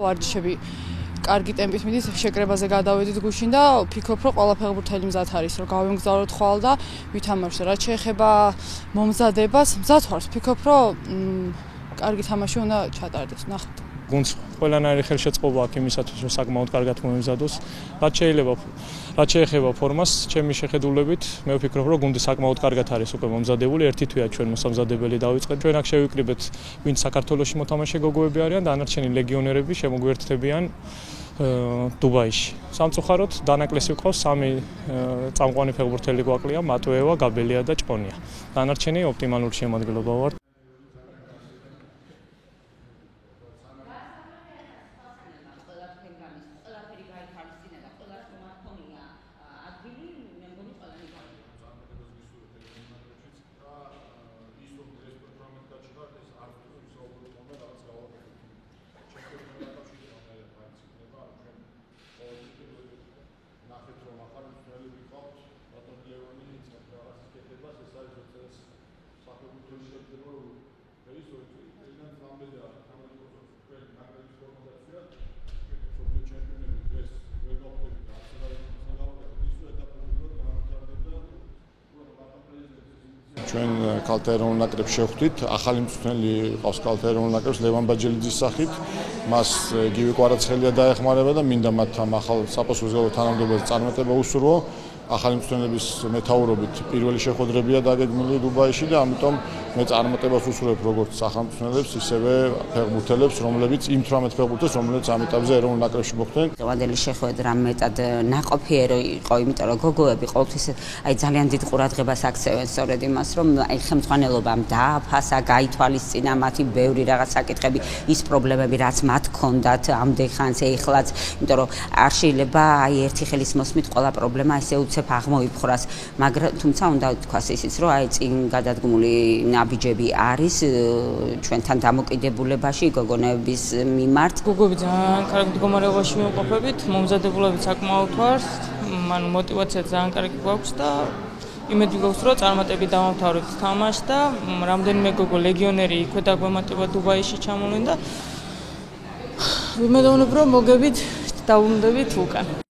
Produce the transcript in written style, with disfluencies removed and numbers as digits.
ვარჯიშები კარგი ტემპით მიდის, შეკრებაზე გადავედით გუშინ და ვფიქრობ, რომ ყველა ფეხბურთელი მზად არის, რომ გავიმგზავროთ ხვალ და ვითამაშოთ. რაც შეეხება მომზადებას, მზად ვარ, ვფიქრობ, რომ კარგი თამაში უნდა ჩატარდეს, ნახოთ. გუნდს ყველანაირი ხელშეწყობა აქვს იმისათვის, რომ საკმაოდ კარგად მომიზადოს. რაც შეეხება ფორმას, ჩემი შეხედულებით, მე ვფიქრობ, რომ გუნდი საკმაოდ კარგად არის უკვე მომზადებული. ერთი თვეა ჩვენ მოსამზადებელი დავიწყეთ. ჩვენ აქ შევიკრიბეთ, ვინც საქართველოში მოთამაშე გოგოები არიან, დანარჩენი ლეგიონერები შემოგვიერთდებიან დუბაიში. სამწუხაროდ დანაკლისი გვყავს 3 წამყვანი ფეხბურთელი გვაკლია, მატოევა, გაბელია და ჭყონია. დანარჩენი ოპტიმალური შემადგენლობა ვართ. ჩვენ ქალთეროვნულ ნაკრებს შევხვდით, ახალი მწვრთნელი ყავს ქალთეროვნულ ნაკრებს ლევან ბაჯელიძის სახით. მას გივი კვარაცხელია დაეხმარება და მინდა მათ ამ ახალ საპასუხო თანამდებობაზე წარმატება უსურვო. ახალი მწვრთნელების მეთაურობით პირველი შეხვედრებია დაგეგმილი დუბაიში და ამიტომ მე წარმატებას ვუსურვებ როგორც ახალ მწვრთნელებს, ისევე ფეხბურთელებს, რომლებიც იმ 18 ფეხბურთელს, რომლებიც ამ ეტაპზე ეროვნულ ნაკრებში მოხვდნენ. დღევანდელი შეხვედრა მეტად ნაყოფიერი იყო, იმიტომ რომ გოგოები ყოველთვის ძალიან დიდ ყურადღებას აქცევენ სწორედ იმას, რომ ხელმძღვანელობამ დააფასა, გაითვალისწინა მათი ბევრი რაღაც საკითხები, ის პრობლემები, რაც მათ ჰქონდათ ამდენ ხანს ეხლაც, იმიტომ რომ არ შეიძლება ერთი ხელის მოსმით ყველა პრობლემა ესე უცებ აღმოიფხვრას, მაგრამ თუმცა უნდა ვთქვას ისიც, რომ წინ გადადგმული ნაბიჯები არის ჩვენთან დამოკიდებულებაში გოგონების მიმართ. გოგოები ძალიან კარგ მდგომარეობაში ვიმყოფებით, მომზადებულები საკმაოდ ვართ, მან мотивация ძალიან კარგი გვაქვს და იმედი გვაქვს, რომ წარმატებით დავამთავრებთ თამაშს და რამდენიმე გოგო ლეგიონერი იქვე დაგვემატება დუბაიში ჩამოვლენ და ვიმედოვნებ, რომ მოგებით დავუნდებით უკან.